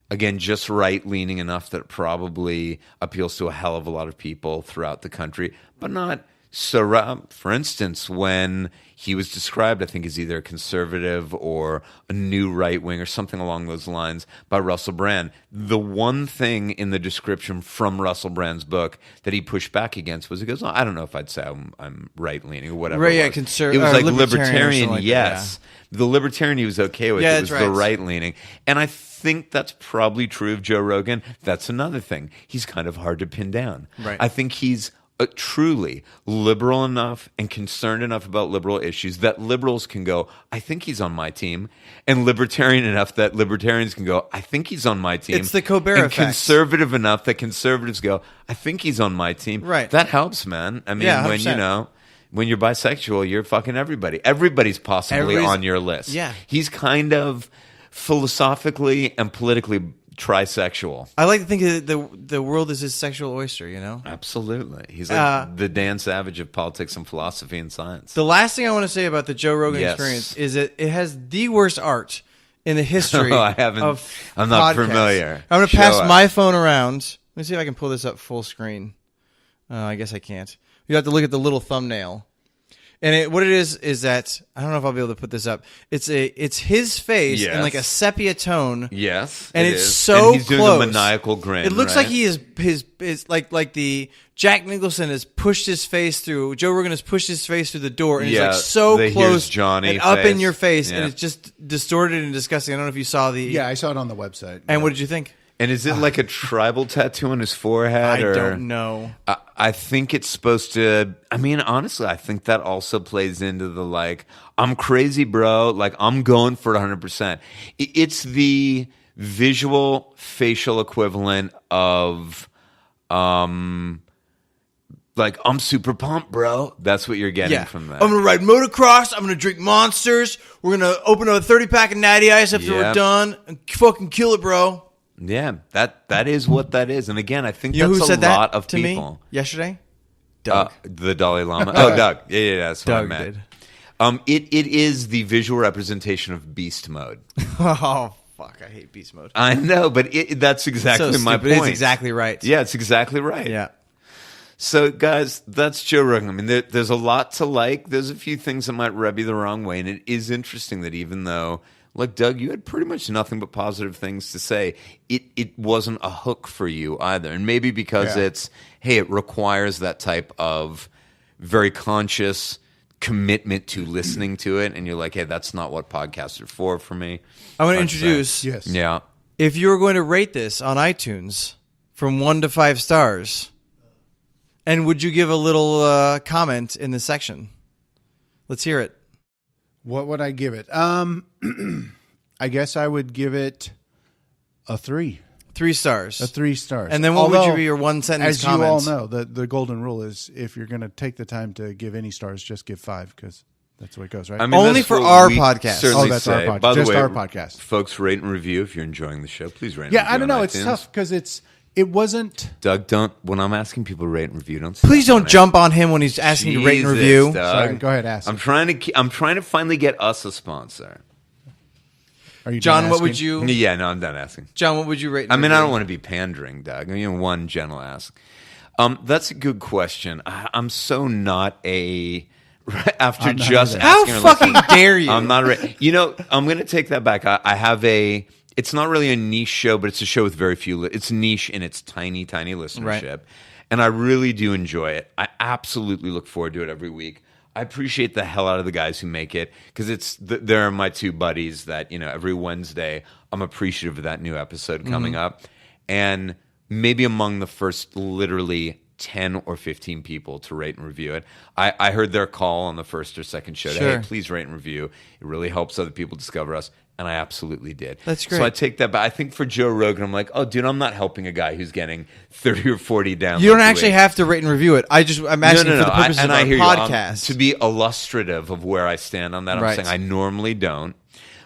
again, just right-leaning enough that it probably appeals to a hell of a lot of people throughout the country, but not so right. For instance, when he was described, I think, as either a conservative or a new right-wing or something along those lines by Russell Brand, the one thing in the description from Russell Brand's book that he pushed back against was, he goes, oh, I don't know if I'd say I'm right-leaning or whatever. Right, it yeah, was. It was like libertarian, like yes. The libertarian he was okay with. Yeah, it was that's right. the right-leaning. And I think that's probably true of Joe Rogan. That's another thing. He's kind of hard to pin down. Right. I think he's truly liberal enough and concerned enough about liberal issues that liberals can go, I think he's on my team, and libertarian enough that libertarians can go, I think he's on my team. It's the Colbert and effect. Conservative enough that conservatives go, I think he's on my team. Right. That helps, man. I mean, Yeah, when 100%. when you're bisexual, you're fucking everybody. Everybody's possibly on your list. Yeah. He's kind of philosophically and politically trisexual. I like to think that the world is his sexual oyster, you know? Absolutely. He's like the Dan Savage of politics and philosophy and science. The last thing I want to say about the Joe Rogan Yes. Experience is that it has the worst art in the history I haven't. of I'm not podcasts. familiar. I'm going to Show pass us. my phone around. Let me see if I can pull this up full screen. I guess I can't. You have to look at the little thumbnail. And what it is that I don't know if I'll be able to put this up. It's his face in Yes. like a sepia tone. Yes, And it it's is. so and he's doing close. a maniacal grin. It looks right? like he is his like the Jack Nicholson has pushed his face through. Joe Rogan has pushed his face through the door, and Yeah, he's like so the close here's Johnny and up in face. your face, Yeah. and it's just distorted and disgusting. I don't know if you saw the. Yeah, I saw it on the website. And what did you think? And is it like a tribal tattoo on his forehead? I or? don't know. I think it's supposed to. I mean, honestly, I think that also plays into the like, I'm crazy, bro. Like, I'm going for it 100%. It's the visual facial equivalent of, like, I'm super pumped, bro. That's what you're getting Yeah, from that. I'm gonna ride motocross. I'm gonna drink Monsters. We're gonna open up a 30-pack of Natty Ice after we're Yeah. done and fucking kill it, bro. Yeah, that is what that is. And again, I think You know that's who said a lot that of to people. me yesterday? Doug. The Dalai Lama. Oh, Doug. Yeah, that's what I Doug meant. did. It is the visual representation of beast mode. Oh fuck! I hate beast mode. I know, but that's exactly So my stupid. point. It's exactly right. Yeah, it's exactly right. Yeah. So, guys, that's Joe Rogan. I mean, there's a lot to like. There's a few things that might rub you the wrong way, and it is interesting that even though, like Doug, you had pretty much nothing but positive things to say, it wasn't a hook for you either. And maybe because it requires that type of very conscious commitment to listening to it, and you're like, hey, that's not what podcasts are for me. I want to I'd say. introduce. Yes. Yeah. If you were going to rate this on iTunes from 1 to 5 stars, and would you give a little comment in the section? Let's hear it. What would I give it? I guess I would give it a 3. 3 stars. 3 stars. And then what would Although, be your one sentence as comment? you all know, the golden rule is if you're going to take the time to give any stars, just give 5 because that's the way it goes, right? I mean, Only that's for what our we podcast. certainly Oh, that's our say. podcast. By the Just way, our podcast. Folks, rate and review if you're enjoying the show. Please rate and Yeah, review I don't on know. It's iTunes. tough because it wasn't. Doug, when I'm asking people to rate and review, don't Please stop on don't it. jump on him when he's asking you to rate and Jesus, review. Doug. Sorry, go ahead, ask. I'm trying to finally get us a sponsor. Are you John, done what would asking? you? Yeah, no, I'm done asking. John, what would you rate? And I mean, review? I don't want to be pandering, Doug. I mean, one gentle ask. That's a good question. I'm so not a after I'm not just either. How asking or fucking listening, dare you? I'm not a You know, I'm going to take that back. I have a. It's not really a niche show, but it's a show with very few. It's niche in its tiny, tiny listenership, Right. and I really do enjoy it. I absolutely look forward to it every week. I appreciate the hell out of the guys who make it because they're my two buddies that every Wednesday I'm appreciative of that new episode coming up, and maybe among the first literally 10 or 15 people to rate and review it. I heard their call on the first or second show. Sure. Hey, please rate and review. It really helps other people discover us. And I absolutely did. That's great. So I take that back. I think for Joe Rogan, I'm like, oh, dude, I'm not helping a guy who's getting 30 or 40 downloads. You don't a actually week. have to rate and review it. I'm asking for the purposes of our podcast. To be illustrative of where I stand on that, I'm Right. saying I normally don't.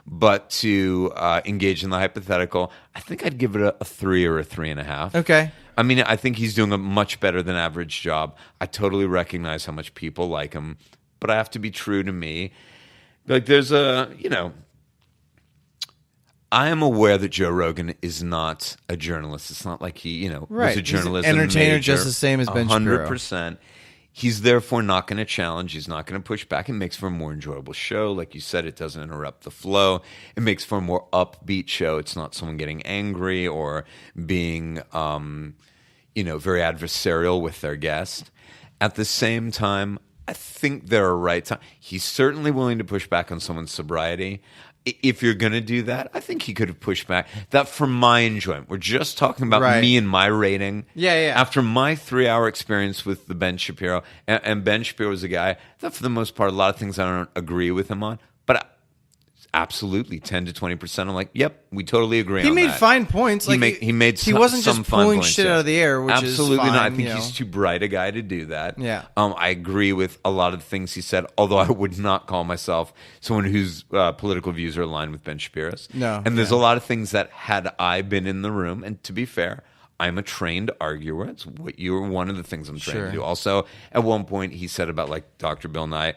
But to engage in the hypothetical, I think I'd give it a 3 or a 3.5. Okay. I mean, I think he's doing a much better than average job. I totally recognize how much people like him, but I have to be true to me. Like, there's I am aware that Joe Rogan is not a journalist. It's not like he, Right. was a He's journalist. an entertainer major, just the same as Ben Shapiro. 100%. He's therefore not going to challenge. He's not going to push back. It makes for a more enjoyable show. Like you said, it doesn't interrupt the flow. It makes for a more upbeat show. It's not someone getting angry or being, very adversarial with their guest. At the same time, I think there are right times. He's certainly willing to push back on someone's sobriety. If you're going to do that, I think he could have pushed back. That for my enjoyment. We're just talking about Right. me and my rating. Yeah. After my 3-hour experience with the Ben Shapiro, and Ben Shapiro was a guy that for the most part, a lot of things I don't agree with him on, but absolutely 10 to 20%. I'm like, yep, we totally agree He on made that. fine points. He made he wasn't some just fine pulling points, shit yeah. out of the air, which Absolutely is fine, not. I think he's too bright a guy to do that. Yeah. I agree with a lot of the things he said, although I would not call myself someone whose political views are aligned with Ben Shapiro's. No, And there's a lot of things that had I been in the room, and to be fair, I'm a trained arguer. It's what you're one of the things I'm trained to do. Also, at one point, he said about like Dr. Bill Nye,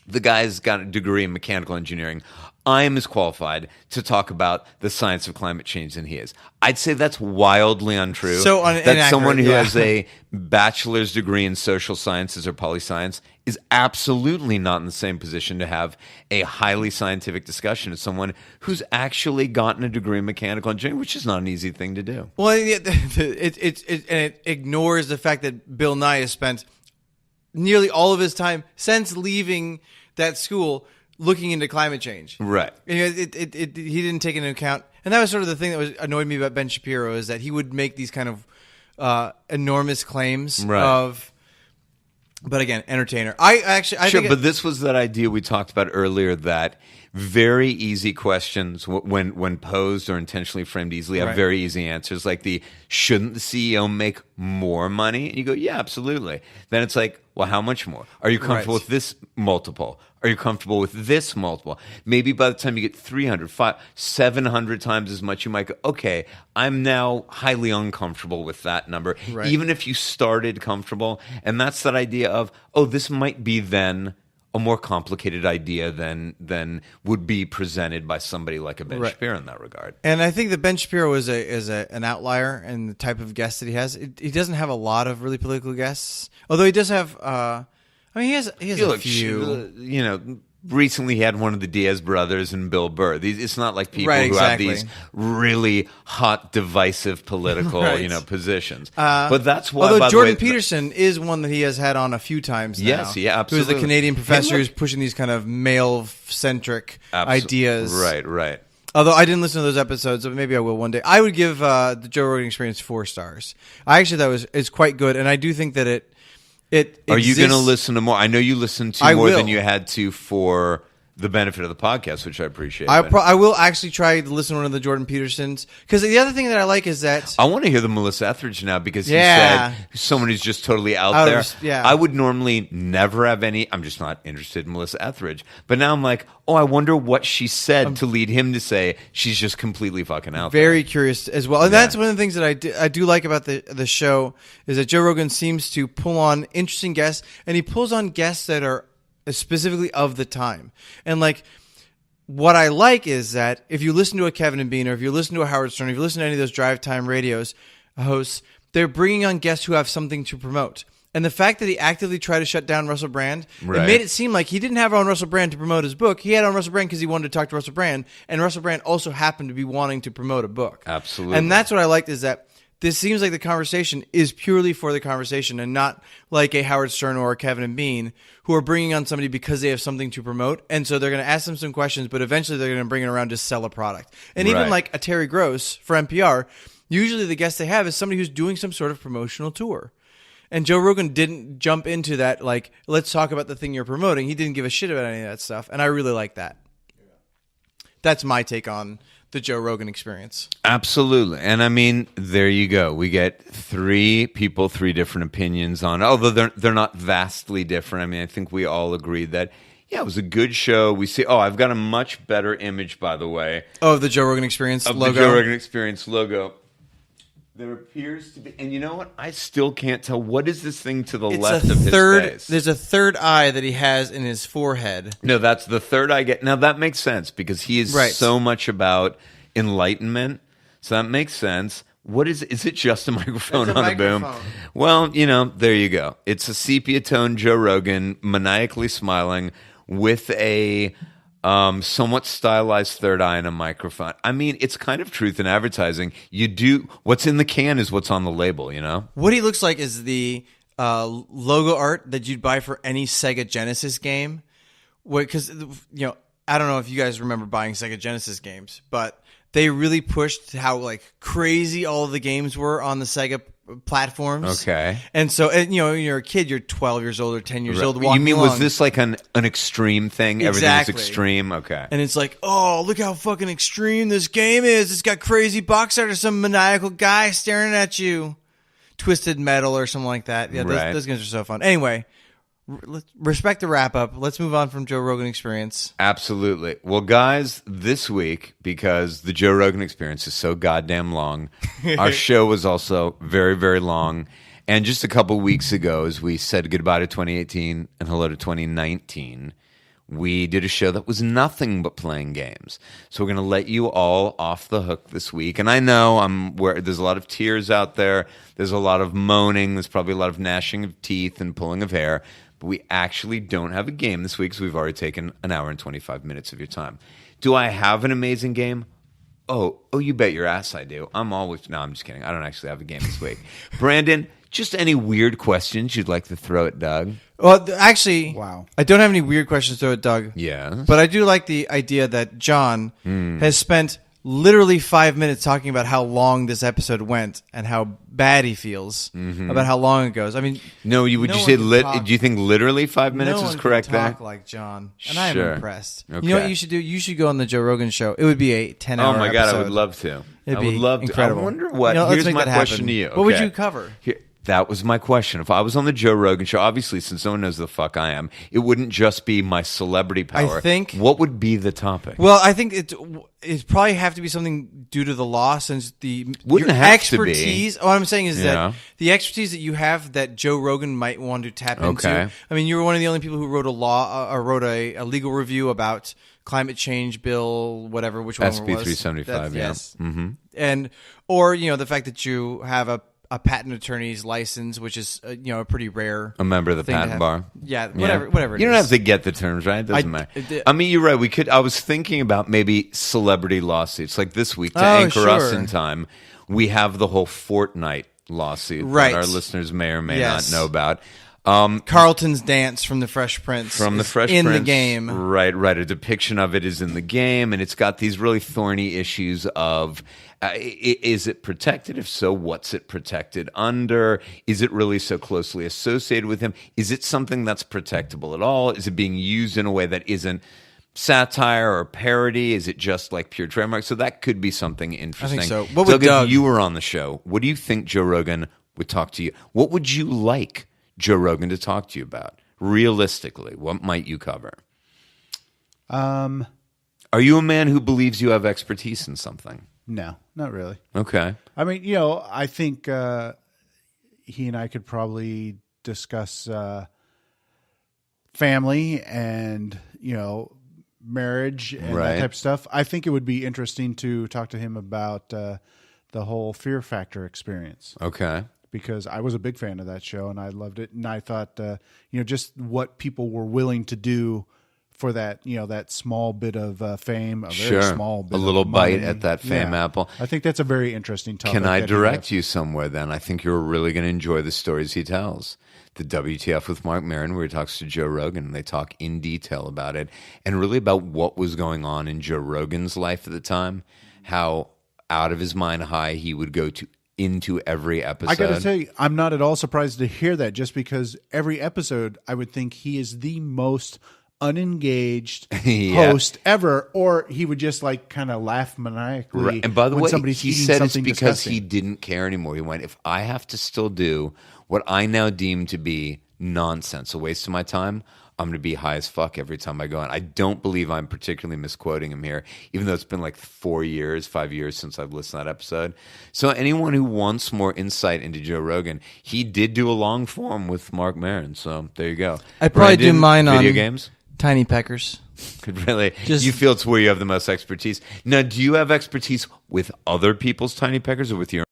the guy's got a degree in mechanical engineering. I am as qualified to talk about the science of climate change than he is. I'd say that's wildly untrue. So that someone who inaccurate, has a bachelor's degree in social sciences or poli-science is absolutely not in the same position to have a highly scientific discussion as someone who's actually gotten a degree in mechanical engineering, which is not an easy thing to do. Well, it ignores the fact that Bill Nye has spent nearly all of his time since leaving that school looking into climate change. Right. And he didn't take into account, and that was sort of the thing that was annoyed me about Ben Shapiro, is that he would make these kind of enormous claims of, but again, entertainer. I Sure, but this was that idea we talked about earlier that very easy questions, when posed or intentionally framed easily, have very easy answers. Like shouldn't the CEO make more money? And you go, yeah, absolutely. Then it's like, well, how much more? Are you comfortable with this multiple? Are you comfortable with this multiple? Maybe by the time you get 300, 500, 700 times as much, you might go, okay, I'm now highly uncomfortable with that number. Right. Even if you started comfortable. And that's that idea of, oh, this might be then a more complicated idea than would be presented by somebody like a Ben Shapiro in that regard. And I think that Ben Shapiro is an outlier in the type of guest that he has. He doesn't have a lot of really political guests, although he does have. He has a few. Recently he had one of the Diaz brothers and Bill Burr. It's not like people Right, who have exactly. these really hot, divisive political, Right. positions. But that's why. Although by Jordan the way, Peterson is one that he has had on a few times now. Yes, yeah, absolutely. Who's the Canadian professor Hey, look- who's pushing these kind of male-centric ideas. Right. Although I didn't listen to those episodes, but maybe I will one day. I would give the Joe Rogan Experience 4 stars. I actually thought it's quite good, and I do think that it Are you going to exists- listen to more? I know you listened to I more will. than you had to for the benefit of the podcast, which I appreciate. I will actually try to listen to one of the Jordan Petersons, because the other thing that I like is that I want to hear the Melissa Etheridge now, because he Yeah. said someone who's just totally out Out of- there. yeah. I would normally never have any. I'm just not interested in Melissa Etheridge. But now I'm like, oh, I wonder what she said to lead him to say she's just completely fucking out there. very curious as well. And that's one of the things that I do like about the show, is that Joe Rogan seems to pull on interesting guests, and he pulls on guests that are specifically of the time. And like, what I like is that if you listen to a Kevin and Bean, or if you listen to a Howard Stern, if you listen to any of those drive time radios hosts, they're bringing on guests who have something to promote. And the fact that he actively tried to shut down Russell Brand, it made it seem like he didn't have on Russell Brand to promote his book. He had on Russell Brand because he wanted to talk to Russell Brand, and Russell Brand also happened to be wanting to promote a book. Absolutely. And that's what I liked, is that this seems like the conversation is purely for the conversation, and not like a Howard Stern or a Kevin and Bean who are bringing on somebody because they have something to promote. And so they're going to ask them some questions, but eventually they're going to bring it around to sell a product. And even like a Terry Gross for NPR, usually the guest they have is somebody who's doing some sort of promotional tour. And Joe Rogan didn't jump into that, like, let's talk about the thing you're promoting. He didn't give a shit about any of that stuff. And I really like that. That's my take on the Joe Rogan Experience. Absolutely. And I mean, there you go. We get 3 people, 3 different opinions on, although they're not vastly different. I mean, I think we all agreed that, yeah, it was a good show. We see, I've got a much better image, by the way. Oh, the Joe Rogan Experience of logo. the Joe Rogan Experience logo. There appears to be, and you know what? I still can't tell. What is this thing to the left of his face? There's a third eye that he has in his forehead. No, that's the third eye. Now that makes sense, because he is so much about enlightenment. So that makes sense. What is it just a microphone It's a on a boom? microphone. Well, there you go. It's a sepia-toned Joe Rogan maniacally smiling with a somewhat stylized third eye and a microphone. I mean, it's kind of truth in advertising. What's in the can is what's on the label, What he looks like is the logo art that you'd buy for any Sega Genesis game. Because, I don't know if you guys remember buying Sega Genesis games, but they really pushed how crazy all of the games were on the Sega platforms. Okay. And so, when you're a kid, you're 12 years old or 10 years old. You mean, along. was this like an extreme thing? Exactly. Everything was extreme? Okay. And it's like, oh, look how fucking extreme this game is. It's got crazy box art or some maniacal guy staring at you. Twisted Metal or something like that. Yeah, Right. those games are so fun. Anyway, respect the wrap up. Let's move on from Joe Rogan Experience. Absolutely. Well, guys, this week, because the Joe Rogan Experience is so goddamn long, our show was also very, very long. And just a couple weeks ago, as we said goodbye to 2018 and hello to 2019, we did a show that was nothing but playing games. So we're going to let you all off the hook this week. And I know there's a lot of tears out there. There's a lot of moaning. There's probably a lot of gnashing of teeth and pulling of hair. But we actually don't have a game this week, so we've already taken an hour and 25 minutes of your time. Do I have an amazing game? Oh, you bet your ass I do. No, I'm just kidding. I don't actually have a game this week. Brandon, just any weird questions you'd like to throw at Doug? Well, actually, Wow. I don't have any weird questions to throw at Doug. Yeah. But I do like the idea that John has spent literally 5 minutes talking about how long this episode went and how bad he feels about how long it goes. I mean, No, would no you one say can talk- do you think literally 5 minutes no is one correct can there? talk like John, and I am Sure. impressed. Okay. You know what you should do? You should go on the Joe Rogan show. It would be a 10-hour Oh my god, episode. I would love to. It'd I be would love incredible. to. I wonder what. Let's Here's make my that question happen. to you. What would Okay. you cover? That was my question. If I was on the Joe Rogan show, obviously, since no one knows who the fuck I am, it wouldn't just be my celebrity power. think- What would be the topic? Well, I think it probably have to be something due to the law, since Wouldn't your have to be. expertise. What I'm saying is Yeah. that the expertise that you have that Joe Rogan might want to tap into. Okay. I mean, you were one of the only people who wrote a legal review about climate change bill, whatever, which one it was. SB 375. Yeah. Yes. Mm-hmm. Or the fact that you have a patent attorney's license, which is a pretty rare. A member of the thing to patent have. bar. Yeah, whatever. You don't is. have to get the terms right. It doesn't matter. it- I mean, you're right. I was thinking about maybe celebrity lawsuits, like this week to Oh, anchor us sure. in time. We have the whole Fortnite lawsuit Right. that our listeners may or may Yes. not know about. Carlton's dance from the Fresh Prince From the is Fresh in Prince, the game. right? A depiction of it is in the game, and it's got these really thorny issues of: is it protected? If so, what's it protected under? Is it really so closely associated with him? Is it something that's protectable at all? Is it being used in a way that isn't satire or parody? Is it just like pure trademark? So that could be something interesting. so. What would Doug- if you were on the show, what do you think Joe Rogan would talk to you? What would you like Joe Rogan to talk to you about? Realistically, what might you cover? Are you a man who believes you have expertise in something? No, not really. Okay. I mean, I think he and I could probably discuss family and, marriage and Right. that type of stuff. I think it would be interesting to talk to him about the whole Fear Factor experience, Okay. because I was a big fan of that show and I loved it. And I thought, just what people were willing to do for that, that small bit of fame, a very small bit a little of money. bite at that fame Yeah. apple. I think that's a very interesting topic. Can I that he direct has. you somewhere then? I think you're really going to enjoy the stories he tells. The WTF with Mark Maron, where he talks to Joe Rogan, and they talk in detail about it and really about what was going on in Joe Rogan's life at the time, how out of his mind high he would go into every episode. I got to tell you, I'm not at all surprised to hear that, just because every episode I would think he is the most unengaged Yeah. host ever, or he would just kind of laugh maniacally. Right. And by the when way, somebody's he eating said it's something because disgusting. he didn't care anymore. He went, if I have to still do what I now deem to be nonsense, a waste of my time, I'm going to be high as fuck every time I go on. I don't believe I'm particularly misquoting him here, even though it's been like 5 years since I've listened to that episode. So anyone who wants more insight into Joe Rogan, he did do a long form with Mark Maron. So there you go. I'd probably do Brandon, mine on video games. Tiny peckers. Really? Just- You feel it's where you have the most expertise. Now, do you have expertise with other people's tiny peckers or with your